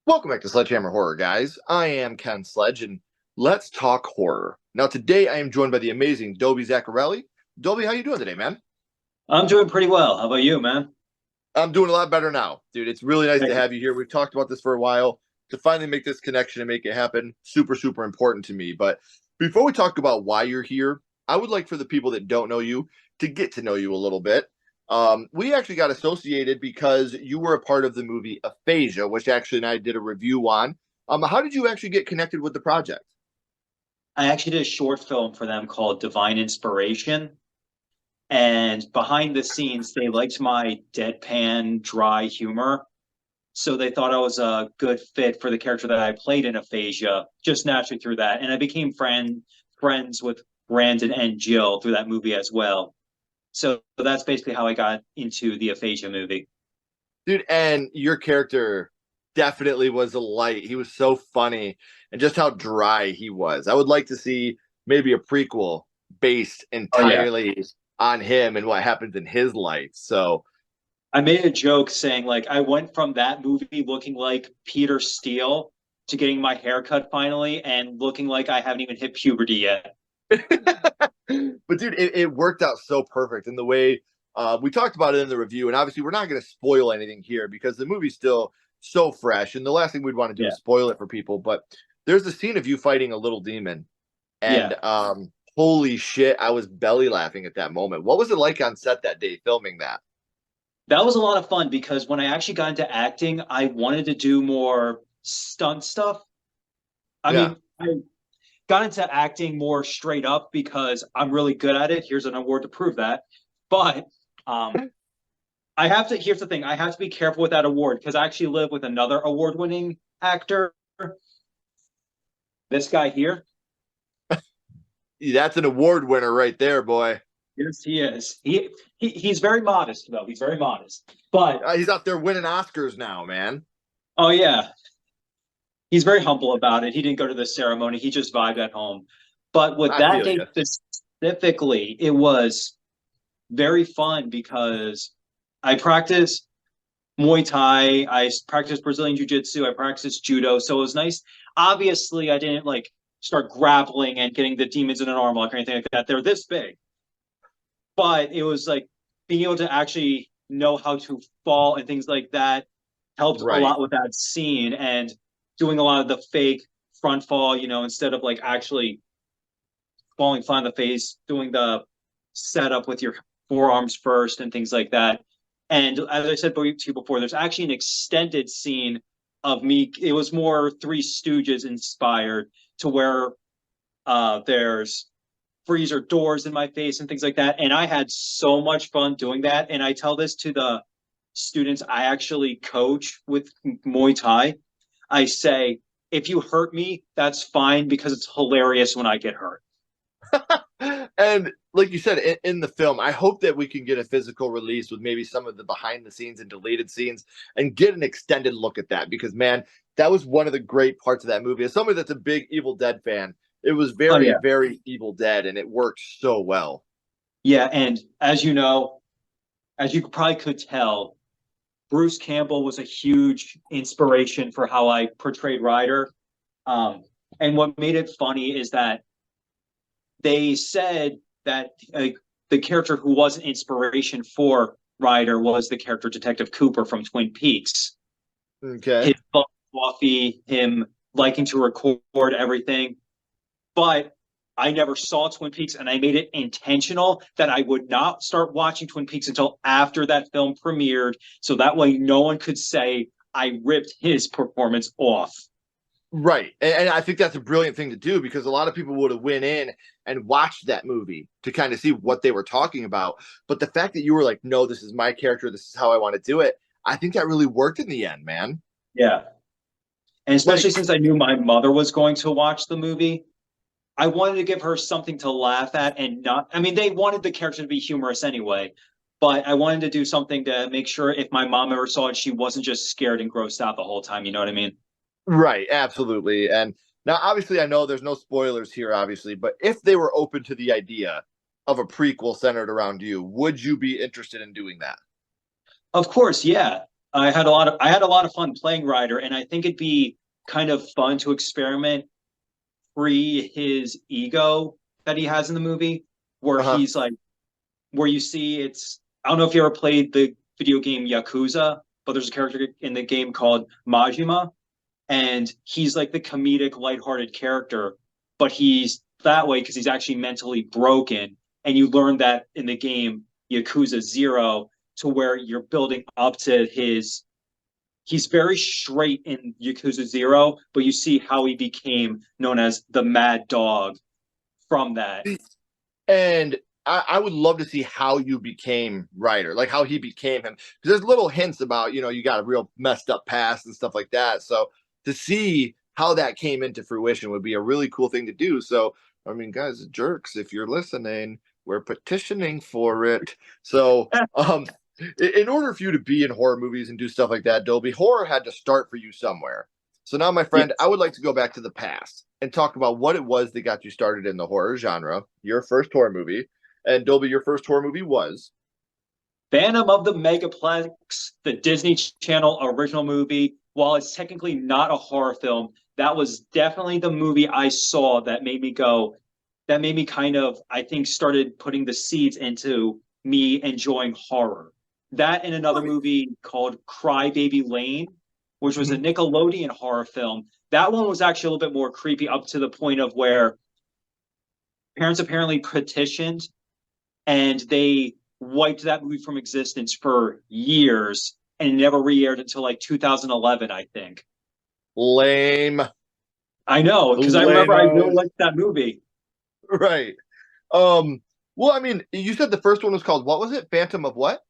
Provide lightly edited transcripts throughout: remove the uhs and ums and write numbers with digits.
Welcome back to Sledgehammer Horror, guys. I am Ken Sledge, and let's talk horror. Now, today I am joined by the amazing Dolby Zaccarelli. Dolby, how you doing today, man? I'm doing pretty well. How about you, man? I'm doing a lot better now, dude. It's really nice to Thank you. have you here. We've talked about this for a while. To finally make this connection and make it happen, super, super important to me. But before we talk about why you're here, I would like for the people that don't know you to get to know you a little bit. We actually got associated because you were a part of the movie Aphasia, which actually and I did a review on. How did you actually get connected with the project? I actually did a short film for them called Divine Inspiration. And behind the scenes, they liked my deadpan, dry humor. So they thought I was a good fit for the character that I played in Aphasia, just naturally through that. And I became friends with Brandon and Jill through that movie as well. So that's basically how I got into the Aphasia movie. Dude, and your character definitely was a light. He was so funny and just how dry he was. I would like to see maybe a prequel based Oh yeah. entirely on him and what happens in his life. So, I made a joke saying like I went from that movie looking like Peter Steele to getting my hair cut finally and looking like I haven't even hit puberty yet. but dude, it worked out so perfect in the way we talked about it in the review. And obviously, we're not going to spoil anything here because the movie's still so fresh. And the last thing we'd want to do Yeah. is spoil it for people. But there's a scene of you fighting a little demon. And Yeah. holy shit, I was belly laughing at that moment. What was it like on set that day filming that? That was a lot of fun because when I actually got into acting, I wanted to do more stunt stuff. I Yeah. mean, I got into acting more straight up because I'm really good at it. Here's an award to prove that. But I have to, here's the thing, I have to be careful with that award because I actually live with another award winning actor, this guy here. That's an award winner right there, boy. Yes, he is. He's very modest though. He's very modest. But He's out there winning Oscars now, man. oh yeah, he's very humble about it. He didn't go to the ceremony. He just vibed at home. But with I that feel day you. specifically, it was very fun because I practiced Muay Thai, I practiced Brazilian Jiu Jitsu, I practiced Judo. So it was nice. Obviously, I didn't like start grappling and getting the demons in an arm lock or anything like that. They're this big. But it was like being able to actually know how to fall and things like that helped a Right. lot with that scene and doing a lot of the fake front fall, instead of like actually falling flat on the face, doing the setup with your forearms first and things like that. And as I said to you before, there's actually an extended scene of me. It was more Three Stooges inspired to where there's freezer doors in my face and things like that. And I had so much fun doing that. And I tell this to the students I actually coach with Muay Thai. I say, if you hurt me, that's fine because it's hilarious when I get hurt. And like you said in the film, I hope that we can get a physical release with maybe some of the behind the scenes and deleted scenes and get an extended look at that because man, that was one of the great parts of that movie. As somebody that's a big Evil Dead fan, it was Oh very, yeah. very Evil Dead and it worked so well. Yeah, and as you know, as you probably could tell, Bruce Campbell was a huge inspiration for how I portrayed Ryder. Um, and what made it funny is that they said that the character who was an inspiration for Ryder was the character Detective Cooper from Twin Peaks. Okay. His coffee, him liking to record everything. But I never saw Twin Peaks, and I made it intentional that I would not start watching Twin Peaks until after that film premiered, so that way no one could say I ripped his performance off. Right. And I think that's a brilliant thing to do because a lot of people would have went in and watched that movie to kind of see what they were talking about. But the fact that you were like, no, this is my character, this is how I want to do it, I think that really worked in the end, man. Yeah, and especially Like, since I knew my mother was going to watch the movie, I wanted to give her something to laugh at and not. I mean, they wanted the character to be humorous anyway, but I wanted to do something to make sure if my mom ever saw it, she wasn't just scared and grossed out the whole time. You know what I mean? right, absolutely. And now, obviously, I know there's no spoilers here, obviously, but if they were open to the idea of a prequel centered around you, would you be interested in doing that? Of course, yeah. I had a lot of fun playing Ryder, and I think it'd be kind of fun to experiment free his ego that he has in the movie, where Uh-huh. he's like, where you see it's, I don't know if you ever played the video game Yakuza, but there's a character in the game called Majima, and he's like the comedic, lighthearted character, but he's that way because he's actually mentally broken. And you learn that in the game Yakuza Zero, to where you're building up to his. He's very straight in Yakuza Zero, but you see how he became known as the Mad Dog from that. And I would love to see how you became Ryder, like how he became him. Because there's little hints about, you got a real messed up past and stuff like that. So to see how that came into fruition would be a really cool thing to do. So, I mean, guys, jerks, if you're listening, we're petitioning for it. So, in order for you to be in horror movies and do stuff like that, Dolby, horror had to start for you somewhere. So now, my friend, I Yes. would like to go back to the past and talk about what it was that got you started in the horror genre, your first horror movie. And Dolby, your first horror movie was? Phantom of the Megaplex, the Disney Channel original movie. While it's technically not a horror film, that was definitely the movie I saw that made me go, that made me kind of, I think, started putting the seeds into me enjoying horror. That and another Right. movie called Cry Baby Lane, which was a Mhm. Nickelodeon horror film. That one was actually a little bit more creepy, up to the point of where parents apparently petitioned and they wiped that movie from existence for years and it never re-aired until like 2011, I think. Lame. I know, because I remember I really Lamos. liked that movie, Right. Um, well, I mean, you said the first one was called, what was it? Phantom of what?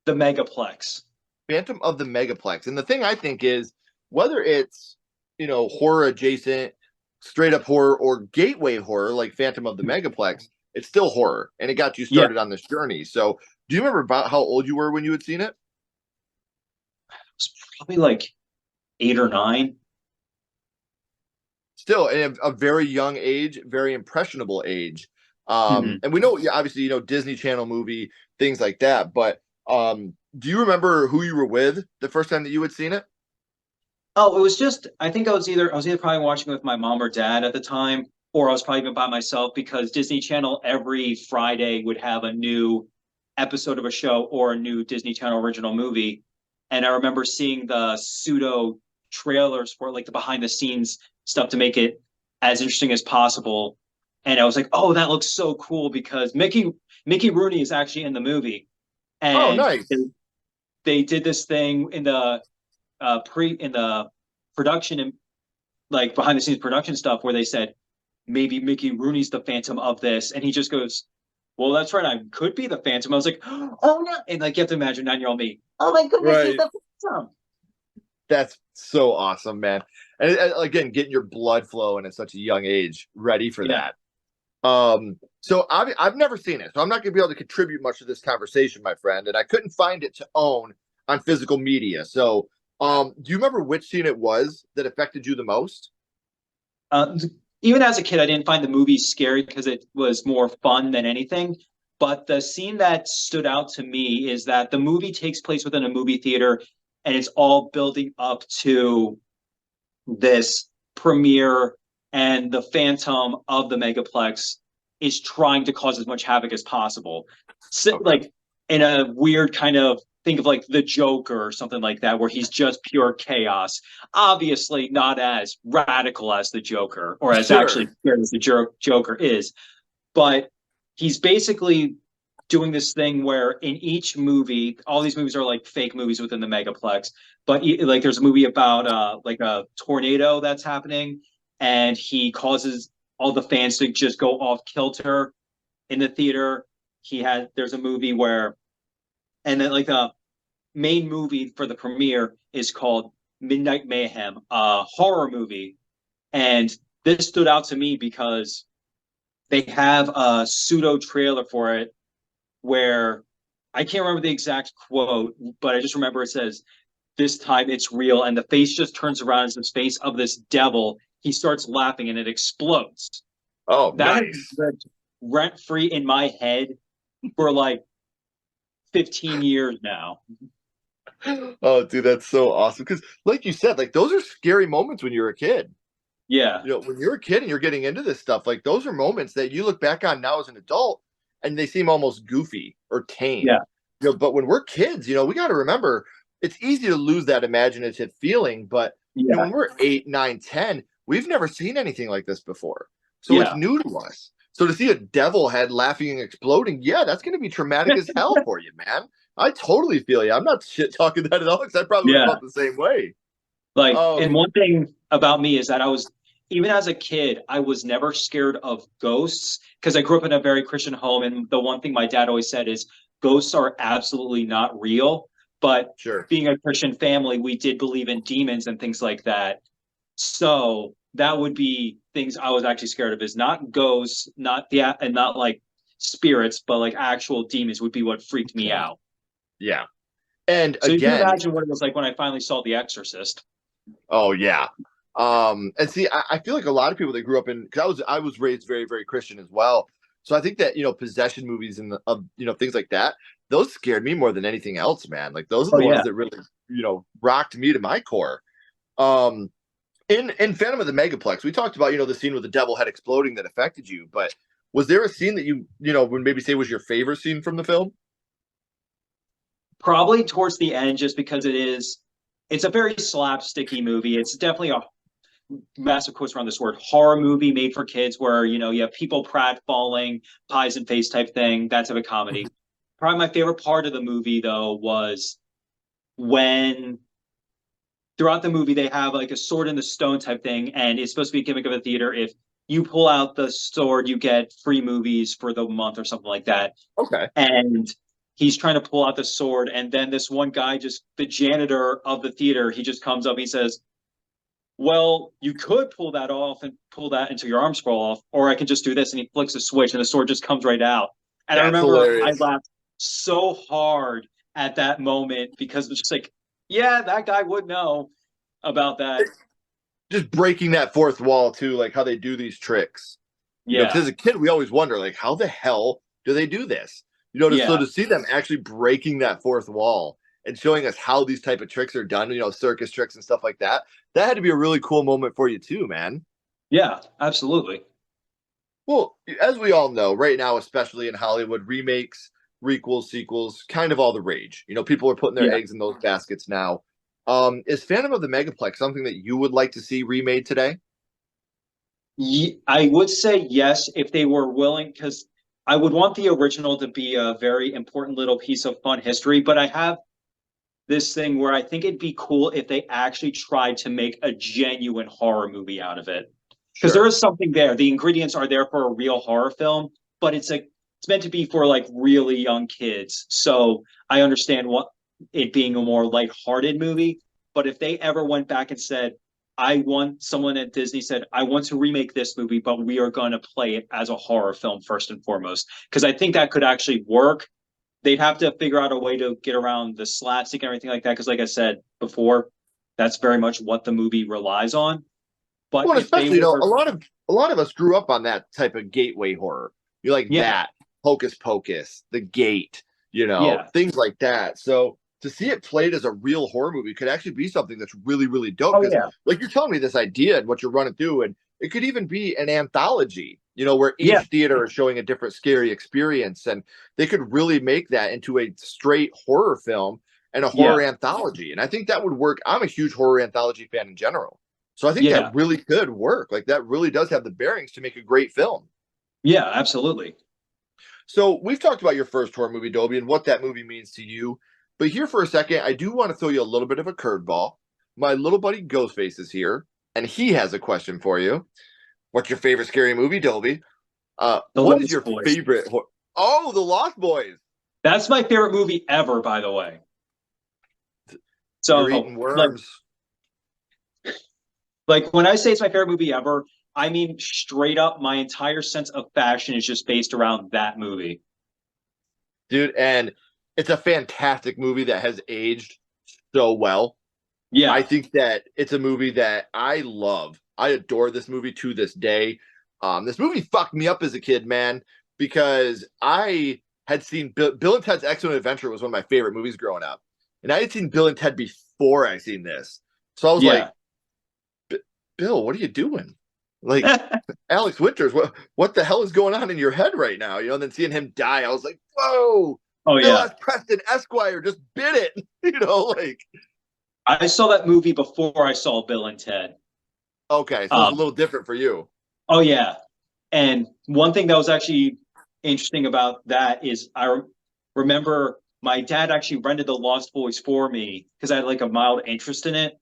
the Megaplex. Phantom of the Megaplex. And the thing I think is whether it's, horror adjacent, straight up horror, or gateway horror like Phantom of the Megaplex, it's still horror and it got you Yeah, it started on this journey. So, do you remember about how old you were when you had seen it? was probably like 8 or 9. Still, in a very young age, very impressionable age. Mm-hmm. And we know, yeah, obviously, Disney Channel movie, things like that. But do you remember who you were with the first time that you had seen it? Oh, it was just, I think I was either probably watching with my mom or dad at the time, or I was probably even by myself, because Disney Channel every Friday would have a new episode of a show or a new Disney Channel original movie. And I remember seeing the pseudo trailers for like the behind the scenes stuff to make it as interesting as possible. And I was like, oh, that looks so cool, because Mickey Rooney is actually in the movie. Oh, And nice. they did this thing in the in the production and like behind the scenes production stuff, where they said maybe Mickey Rooney's the Phantom of this, and he just goes, "Well, that's right, I could be the Phantom." I was like, "Oh no!" And like you have to imagine 9-year-old me. Oh my goodness, he's Right. the Phantom. That's so awesome, man. And again, getting your blood flowing at such a young age, ready for Yeah. that. So I've never seen it, so I'm not going to be able to contribute much to this conversation, my friend. And I couldn't find it to own on physical media. So, do you remember which scene it was that affected you the most? Uh, Even as a kid, I didn't find the movie scary because it was more fun than anything. But the scene that stood out to me is that the movie takes place within a movie theater, and it's all building up to this premiere, and the Phantom of the Megaplex is trying to cause as much havoc as possible. So, Okay. like in a weird kind of, think of like the Joker or something like that, where he's just pure chaos. Obviously, not as radical as the Joker, or as Sure. actually scary as the Joker is, but he's basically doing this thing where in each movie, all these movies are like fake movies within the megaplex, but like there's a movie about like a tornado that's happening, and he causes all the fans to just go off kilter in the theater. There's a movie where, and then like the main movie for the premiere is called Midnight Mayhem, a horror movie. And this stood out to me because they have a pseudo trailer for it where I can't remember the exact quote, but I just remember it says, "This time it's real," and the face just turns around as the face of this devil. He starts laughing and it explodes. Oh, That has nice. lived rent free in my head for like 15 years now. Oh, dude, that's so awesome. Because, like you said, like those are scary moments when you're a kid. Yeah, You know, when you're a kid and you're getting into this stuff, like those are moments that you look back on now as an adult and they seem almost goofy or tame. yeah, You know, but when we're kids, you know, we got to remember it's easy to lose that imaginative feeling. But you know, yeah, when we're 8, 9, 10, we've never seen anything like this before. So it's yeah. new to us. So to see a devil head laughing and exploding, yeah, that's going to be traumatic as hell for you, man. I totally feel you. I'm not shit talking that at all because I probably would have Yeah. felt the same way. Like, and Um, one thing about me is that I was, even as a kid, I was never scared of ghosts because I grew up in a very Christian home. And the one thing my dad always said is ghosts are absolutely not real. But sure. being a Christian family, we did believe in demons and things like that. So that would be things I was actually scared of is not ghosts, not the, and not like spirits, but like actual demons would be what freaked me out. Yeah. And So you can again, imagine what it was like when I finally saw The Exorcist. oh yeah. And see, I feel like a lot of people that grew up in because I was raised very, very Christian as well. So I think that, you know, possession movies and you know, things like that, those scared me more than anything else, man. Like those are Oh the ones yeah. that really, you know, rocked me to my core. Um in Phantom of the Megaplex, we talked about, you know, the scene with the devil head exploding that affected you, but was there a scene that you know, would maybe say was your favorite scene from the film? Probably towards the end, just because it's a very slapsticky movie. It's definitely a massive quotes around this word horror movie made for kids, where you have people pratfalling, pies and face type thing. That type of comedy. Probably my favorite part of the movie though was when throughout the movie they have like a sword in the stone type thing, and it's supposed to be a gimmick of a theater. If you pull out the sword, you get free movies for the month or something like that. Okay. And he's trying to pull out the sword, and then this one guy, just the janitor of the theater, he just comes up and he says, well, you could pull that off and pull that until your arms fall off, or I can just do this, and he flicks a switch and the sword just comes right out. And I That's remember I hilarious. laughed so hard at that moment because it's just like, yeah, that guy would know about that. Just breaking that fourth wall too, like how they do these tricks. You know, because Yeah, as a kid, we always wonder, like, how the hell do they do this? You know, so yeah, to see them actually breaking that fourth wall and showing us how these type of tricks are done, you know, circus tricks and stuff like that, that had to be a really cool moment for you too, man. yeah, absolutely. Well, as we all know, right now, especially in Hollywood, remakes, requels, sequels, kind of all the rage. You know, people are putting their Yeah. eggs in those baskets now. Is Phantom of the Megaplex something that you would like to see remade today? I would say yes if they were willing, because I would want the original to be a very important little piece of fun history. But I have this thing where I think it'd be cool if they actually tried to make a genuine horror movie out of it. Because there Sure. is something there. The ingredients are there for a real horror film, but it's meant to be for like really young kids. So I understand what it being a more lighthearted movie. But if they ever went back and said, I want someone at Disney said, I want to remake this movie, but we are going to play it as a horror film first and foremost. Because I think that could actually work. They'd have to figure out a way to get around the slapstick and everything like that. Because, like I said before, that's very much what the movie relies on. But Well, and if they especially, you know, were, a lot of us grew up on that type of gateway horror. You like yeah, that, Hocus Pocus, The Gate, you know, yeah, things like that. So to see it played as a real horror movie could actually be something that's really, really dope. oh Because, yeah, like, you're telling me this idea and what you're running through, and it could even be an anthology, you know, where yeah, each theater is showing a different scary experience, and they could really make that into a straight horror film and a yeah, horror anthology. And I think that would work. I'm a huge horror anthology fan in general. So I think that yeah, really could work. Like that really does have the bearings to make a great film. yeah, absolutely. So we've talked about your first horror movie, Dolby, and what that movie means to you. But here for a second, I do want to throw you a little bit of a curveball. My little buddy Ghostface is here, and he has a question for you. What's your favorite scary movie, Dolby? The What is Lost your Boys. favorite? Oh, The Lost Boys. That's my favorite movie ever, by the way. You're So, eating worms, like when I say it's my favorite movie ever, I mean straight up, my entire sense of fashion is just based around that movie. dude. And it's a fantastic movie that has aged so well. I Yeah, think that it's a movie that I love. I adore this movie to this day. This movie fucked me up as a kid, man, because I had seen Bill and Ted's Excellent Adventure was one of my favorite movies growing up. and I had seen Bill and Ted before I seen this. So I was Yeah. like, Bill, what are you doing? Like, Alex Winters, what the hell is going on in your head right now? And then seeing him die, I was like, whoa, Oh Bill yeah. S. Preston Esquire just bit it. Like, I saw that movie before I saw Bill and Ted. okay, so it's a Um, little different for you. oh yeah. And one thing that was actually interesting about that is remember my dad actually rented the Lost Boys for me because I had like a mild interest in it.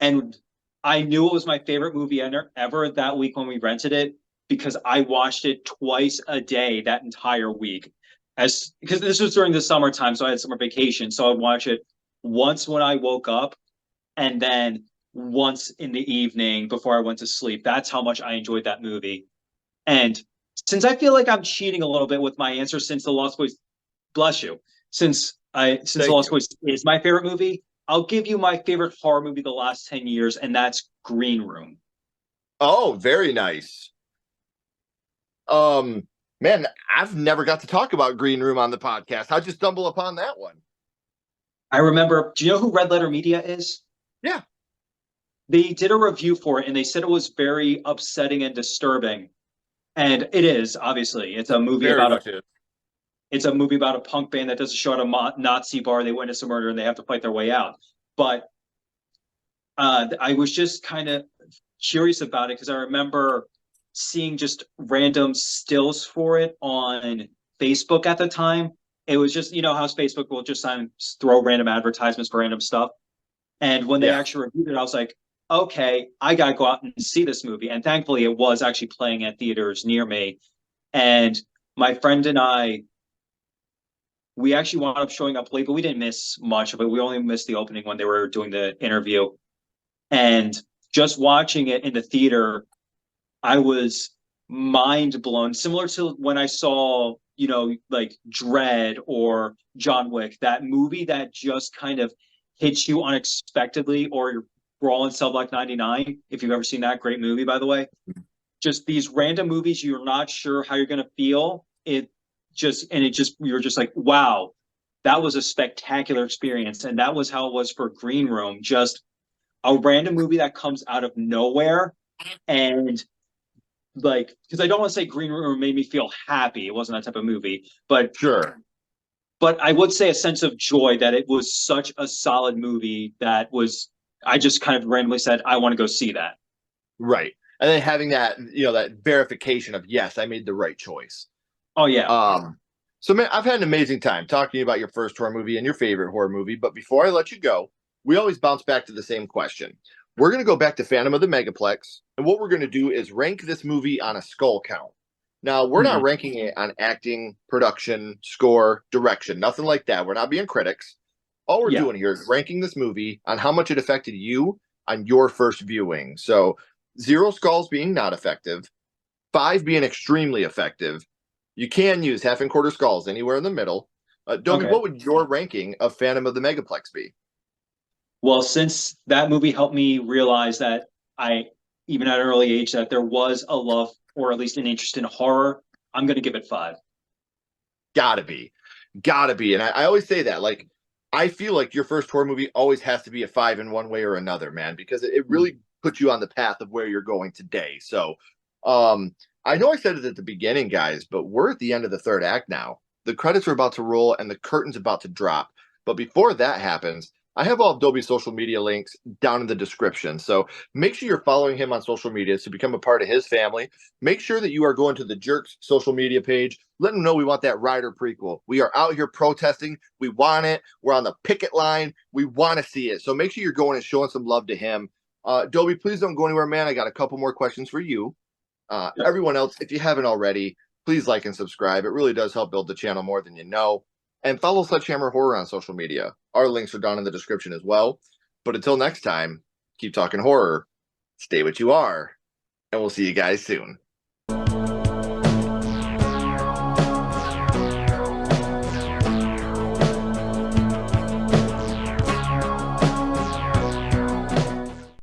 And I knew it was my favorite movie ever that week when we rented it because I watched it twice a day that entire week. As because this was during the summertime, so I had summer vacation. So I'd watch it once when I woke up and then once in the evening before I went to sleep. That's how much I enjoyed that movie. And since I feel like I'm cheating a little bit with my answer, since The Lost Boys, bless you, since The Thank Lost you. Boys is my favorite movie, I'll give you my favorite horror movie the last 10 years, and that's Green Room. Oh, very nice. Um, Man, I've never got to talk about Green Room on the podcast. How'd you stumble upon that one? I remember. Do you know who Red Letter Media is? Yeah, They did a review for it, and they said it was very upsetting and disturbing. And it is obviously. very much is. It's a movie about a punk band that does a show at a Nazi bar. They witness a murder and they have to fight their way out. But I was just kind of curious about it because I remember seeing just random stills for it on Facebook at the time. It was just, how Facebook will just throw random advertisements for random stuff. And when they Yeah. actually reviewed it, I was like, okay, I got to go out and see this movie. And thankfully, it was actually playing at theaters near me. And my friend and I, we actually wound up showing up late, but we didn't miss much of it. We only missed the opening when they were doing the interview. And just watching it in the theater, I was mind blown, similar to when I saw, like Dread or John Wick, that movie that just kind of hits you unexpectedly, or Brawl in Cell Block 99, if you've ever seen that great movie, by the way. Just these random movies, you're not sure how you're going to feel. You're just like, wow, that was a spectacular experience. And that was how it was for Green Room. Just a random movie that comes out of nowhere. And like, because I don't want to say Green Room made me feel happy. It wasn't that type of movie, Sure. but I would say a sense of joy that it was such a solid movie that was. I just kind of randomly said, I want to go see that. Right. And then having that, that verification of, yes, I made the right choice. Oh yeah. So man, I've had an amazing time talking to you about your first horror movie and your favorite horror movie. But before I let you go, we always bounce back to the same question. We're going to go back to Phantom of the Megaplex. And what we're going to do is rank this movie on a skull count. Now, we're not Mhm. ranking it on acting, production, score, direction, nothing like that. We're not being critics. All we're Yeah. doing here is ranking this movie on how much it affected you on your first viewing. So 0 skulls being not effective, 5 being extremely effective. You can use half and quarter skulls anywhere in the middle. Dobie, Okay. what would your ranking of Phantom of the Megaplex be? Well, since that movie helped me realize that even at an early age, that there was a love or at least an interest in horror, I'm going to give it 5. Gotta be. Gotta be. And I always say that. Like, I feel like your first horror movie always has to be a 5 in one way or another, man, because it really puts you on the path of where you're going today. So, I know I said it at the beginning, guys, but we're at the end of the third act now. The credits are about to roll and the curtain's about to drop. But before that happens, I have all of Dobie's social media links down in the description. So make sure you're following him on social media to become a part of his family. Make sure that you are going to the Jerks social media page. Let them know we want that Rider prequel. We are out here protesting. We want it. We're on the picket line. We want to see it. So make sure you're going and showing some love to him. Dobie, please don't go anywhere, man. I got a couple more questions for you. Yeah. Everyone else, if you haven't already, please like and subscribe. It really does help build the channel more than you know. And follow Sledgehammer Horror on social media. Our links are down in the description as well. But until next time, keep talking horror, stay what you are, and we'll see you guys soon.